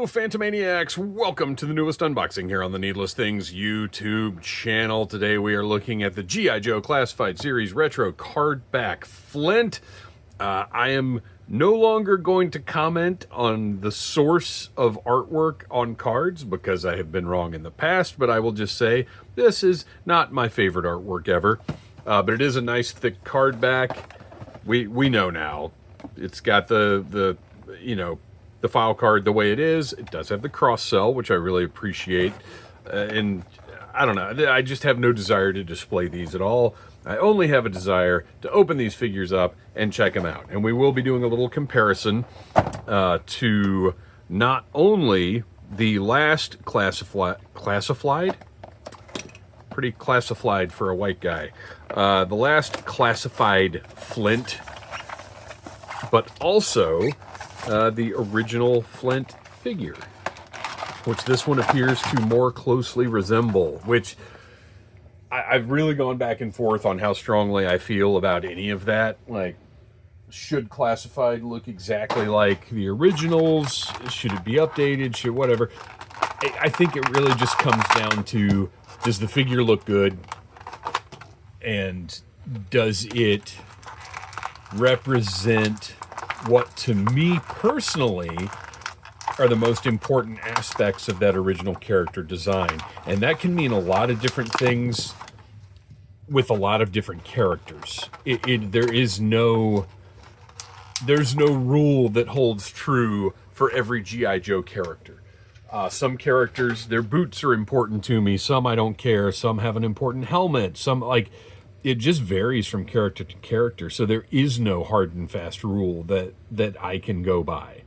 Hello, Phantomaniacs! Welcome to the newest unboxing here on the Needless Things YouTube channel. Today we are looking at the G.I. Joe Classified Series Retro Cardback Flint. I am no longer going to comment on the source of artwork on cards because I have been wrong in the past, but I will just say this is not my favorite artwork ever. But it is a nice thick cardback. We know now. It's got the file card the way it is. It does have the cross sell, which I really appreciate. And I don't know, I just have no desire to display these at all. I only have a desire to open these figures up and check them out. And we will be doing a little comparison to not only the last classified, pretty classified for a white guy, the last classified Flint, but also the original Flint figure, which this one appears to more closely resemble, which I've really gone back and forth on how strongly I feel about any of that. Like, should classified look exactly like the originals? Should it be updated? Should whatever? I think it really just comes down to, does the figure look good? And does it represent what to me personally are the most important aspects of that original character design? And that can mean a lot of different things with a lot of different characters. There's no rule that holds true for every G.I. Joe character. Some characters, their boots are important to me. Some I don't care. Some have an important helmet. Some, it just varies from character to character. So there is no hard and fast rule that I can go by.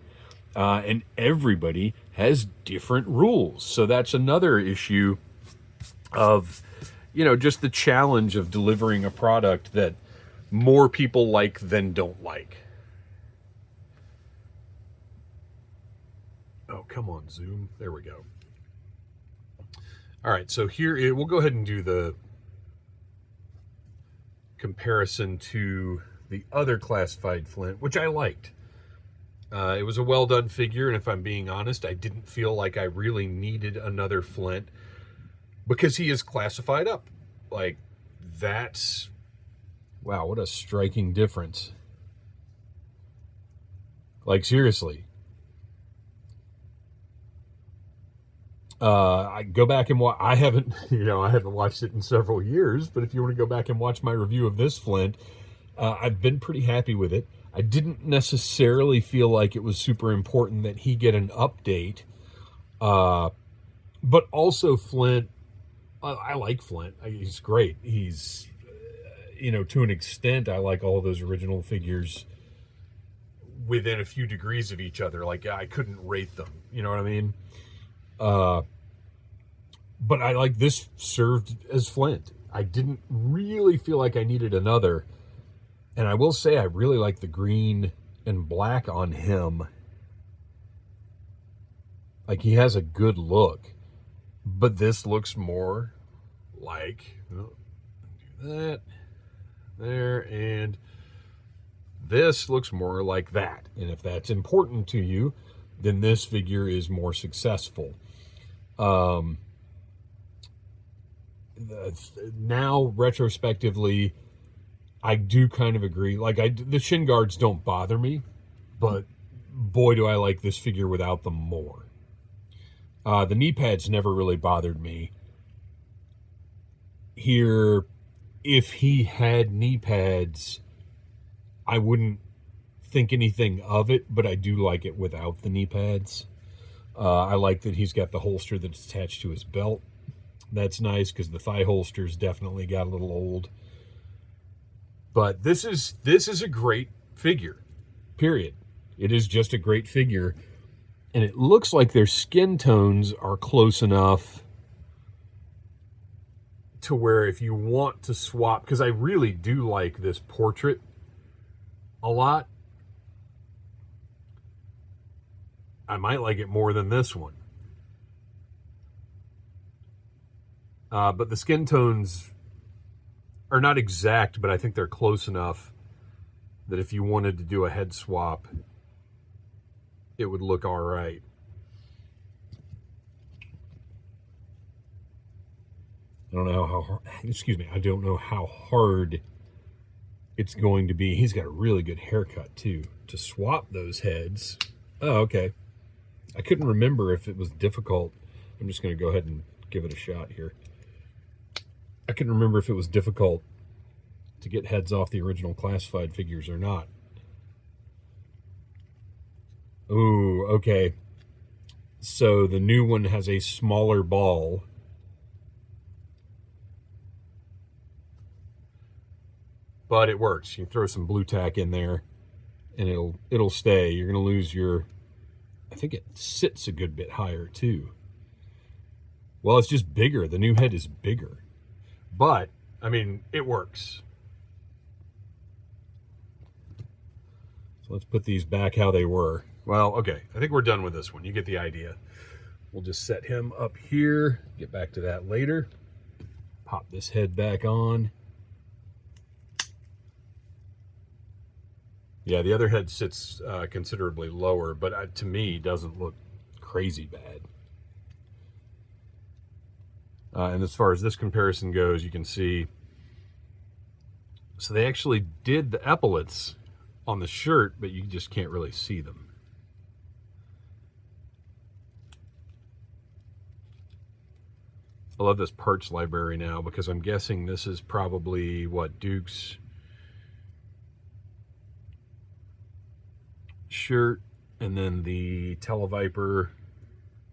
And everybody has different rules. So that's another issue of, just the challenge of delivering a product that more people like than don't like. Oh, come on, zoom. There we go. All right, so here, we'll go ahead and do the comparison to the other classified Flint, which I liked. It was a well done figure, and if I'm being honest, I didn't feel like I really needed another Flint because he is classified up. Like, that's, wow, what a striking difference. Like, seriously. I go back and watch. I haven't watched it in several years, but if you want to go back and watch my review of this Flint, I've been pretty happy with it. I didn't necessarily feel like it was super important that he get an update, but also Flint, I like Flint. He's great. He's, to an extent, I like all of those original figures within a few degrees of each other. Like, I couldn't rate them. You know what I mean? But I like this served as Flint. I didn't really feel like I needed another. And I will say I really like the green and black on him. Like, he has a good look. But this looks more like, do that, there, and this looks more like that. And if that's important to you, then this figure is more successful. Now, retrospectively, I do kind of agree. Like, the shin guards don't bother me, but boy, do I like this figure without them more. The knee pads never really bothered me. Here, if he had knee pads, I wouldn't think anything of it, but I do like it without the knee pads. I like that he's got the holster that's attached to his belt. That's nice because the thigh holsters definitely got a little old. But this is a great figure, period. It is just a great figure. And it looks like their skin tones are close enough to where if you want to swap, because I really do like this portrait a lot. I might like it more than this one. But the skin tones are not exact, but I think they're close enough that if you wanted to do a head swap, it would look all right. I don't know how, excuse me, I don't know how hard it's going to be. He's got a really good haircut too. To swap those heads. Oh, okay. I couldn't remember if it was difficult. I'm just going to go ahead and give it a shot here. I couldn't remember if it was difficult to get heads off the original classified figures or not. Ooh, okay. So the new one has a smaller ball. But it works. You can throw some blue tack in there and it'll stay. You're going to lose your, I think it sits a good bit higher too. Well, it's just bigger. The new head is bigger. But, I mean, it works. So let's put these back how they were. Well, okay. I think we're done with this one. You get the idea. We'll just set him up here. Get back to that later. Pop this head back on. Yeah, the other head sits considerably lower, but to me, doesn't look crazy bad. And as far as this comparison goes, you can see, so they actually did the epaulets on the shirt, but you just can't really see them. I love this parts library now because I'm guessing this is probably, what, Duke's shirt, and then the Televiper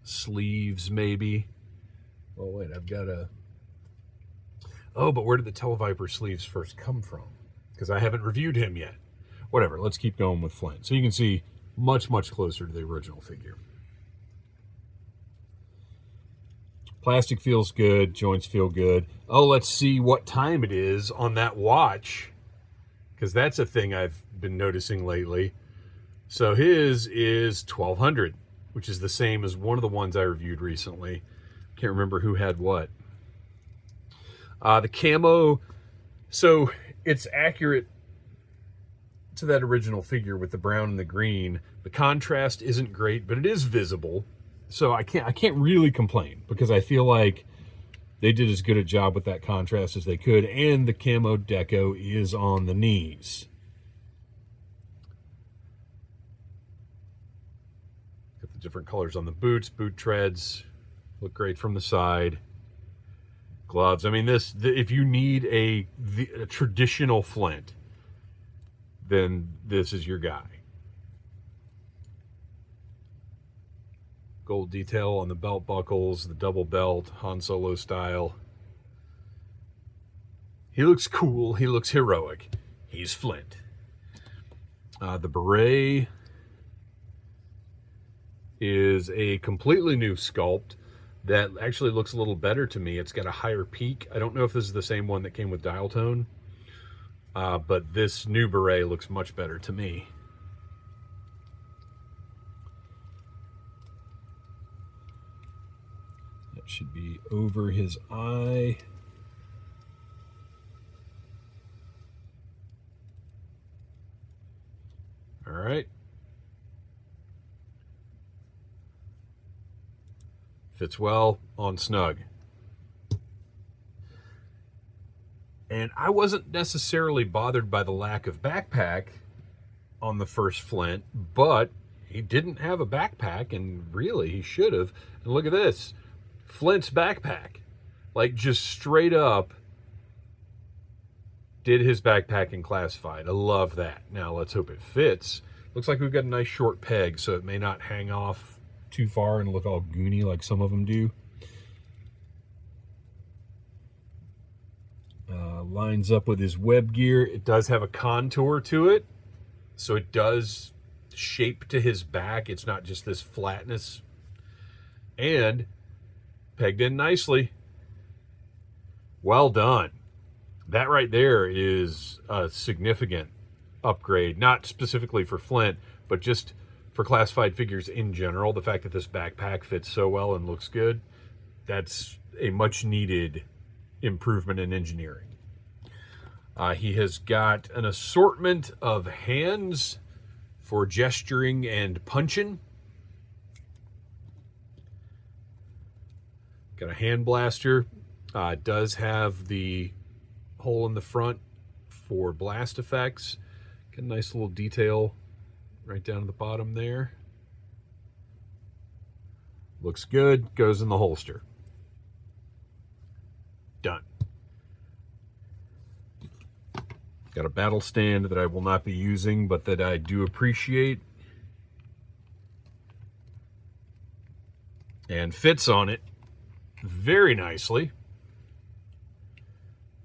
sleeves maybe. Oh wait, I've got a, oh, but where did the Televiper sleeves first come from? Because I haven't reviewed him yet. Whatever, let's keep going with Flint. So you can see much, much closer to the original figure. Plastic feels good, joints feel good. Oh, let's see what time it is on that watch, because that's a thing I've been noticing lately. So his is 1200, which is the same as one of the ones I reviewed recently. Can't remember who had what. The camo, so it's accurate to that original figure with the brown and the green. The contrast isn't great, but it is visible. So I can't really complain because I feel like they did as good a job with that contrast as they could, and the camo deco is on the knees. Got the different colors on the boots, boot treads. Look great from the side. Gloves. I mean, if you need a traditional Flint, then this is your guy. Gold detail on the belt buckles, the double belt, Han Solo style. He looks cool. He looks heroic. He's Flint. The beret is a completely new sculpt that actually looks a little better to me. It's got a higher peak. I don't know if this is the same one that came with dial tone, but this new beret looks much better to me. That should be over his eye. All right. Fits well on snug. And I wasn't necessarily bothered by the lack of backpack on the first Flint, but he didn't have a backpack, and really he should have. And look at this, Flint's backpack. Like, just straight up did his backpack in classified. I love that. Now let's hope it fits. Looks like we've got a nice short peg, so it may not hang off too far and look all goony like some of them do. Lines up with his web gear. It does have a contour to it, so it does shape to his back. It's not just this flatness. And pegged in nicely. Well done. That right there is a significant upgrade, not specifically for Flint, but just for classified figures in general. The fact that this backpack fits so well and looks good, that's a much needed improvement in engineering. He has got an assortment of hands for gesturing and punching. Got a hand blaster. It does have the hole in the front for blast effects. Got a nice little detail right down at the bottom there. Looks good. Goes in the holster. Done. Got a battle stand that I will not be using, but that I do appreciate. And fits on it very nicely.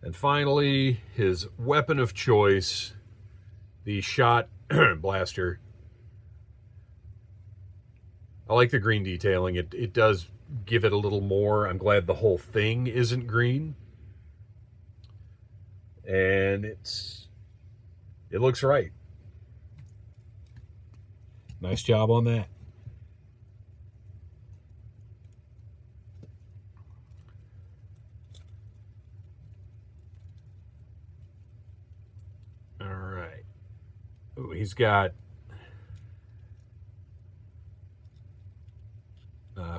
And finally, his weapon of choice, the shot blaster. I like the green detailing. It does give it a little more. I'm glad the whole thing isn't green. And it looks right. Nice job on that. All right. Ooh, he's got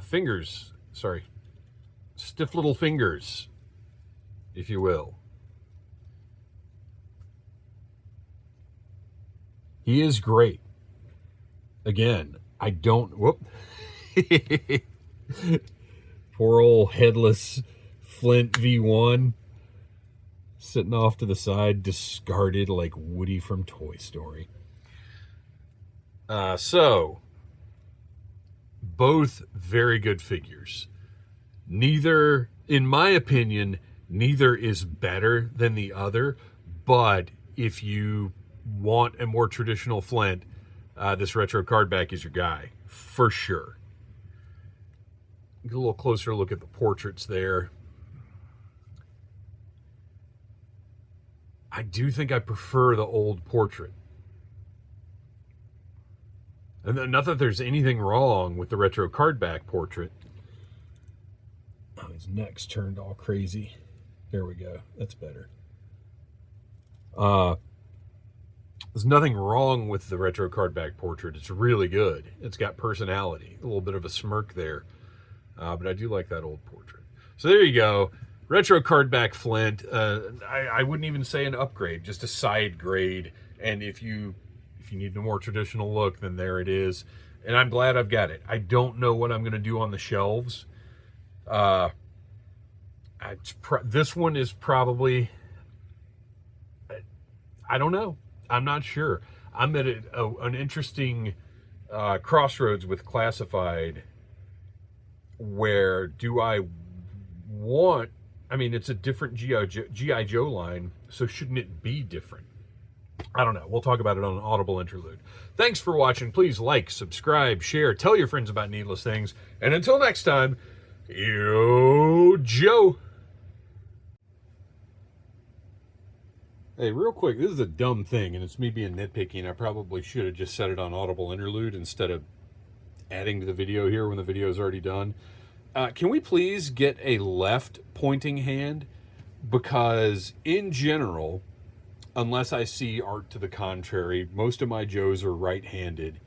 fingers. Sorry. Stiff little fingers, if you will. He is great. Again, I don't... Whoop. Poor old headless Flint V1 sitting off to the side, discarded like Woody from Toy Story. So, both very good figures. Neither, in my opinion, neither is better than the other, but if you want a more traditional Flint, this retro cardback is your guy, for sure. Get a little closer look at the portraits there. I do think I prefer the old portrait. And not that there's anything wrong with the retro cardback portrait. Oh, his neck's turned all crazy. There we go. That's better. There's nothing wrong with the retro cardback portrait. It's really good. It's got personality. A little bit of a smirk there. But I do like that old portrait. So there you go. Retro cardback Flint. I wouldn't even say an upgrade, just a side grade. And if you need a more traditional look, then there it is. And I'm glad I've got it. I don't know what I'm going to do on the shelves. This one is probably... I don't know. I'm not sure. I'm at an interesting crossroads with Classified, where do I want... I mean, it's a different G.I. Joe line, so shouldn't it be different? I don't know. We'll talk about it on an Audible Interlude. Thanks for watching. Please like, subscribe, share, tell your friends about Needless Things. And until next time, yo, Joe. Hey, real quick, this is a dumb thing, and it's me being nitpicky, and I probably should have just set it on Audible Interlude instead of adding to the video here when the video is already done. Can we please get a left pointing hand? Because in general, unless I see art to the contrary, most of my Joes are right-handed.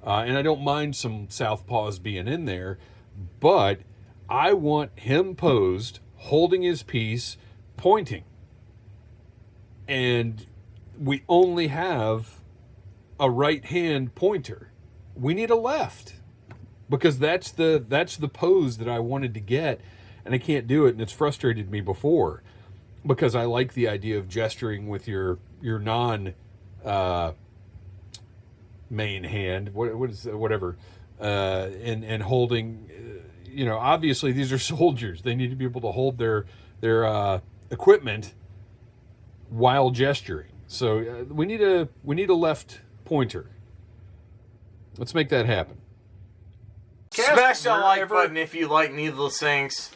And I don't mind some southpaws being in there, but I want him posed, holding his piece, pointing. And we only have a right-hand pointer. We need a left. Because that's the pose that I wanted to get, and I can't do it, and it's frustrated me before. Because I like the idea of gesturing with your non main hand, whatever, and holding. You know, obviously these are soldiers. They need to be able to hold their equipment while gesturing. So we need a left pointer. Let's make that happen. Smash that like button if you like Needless Things.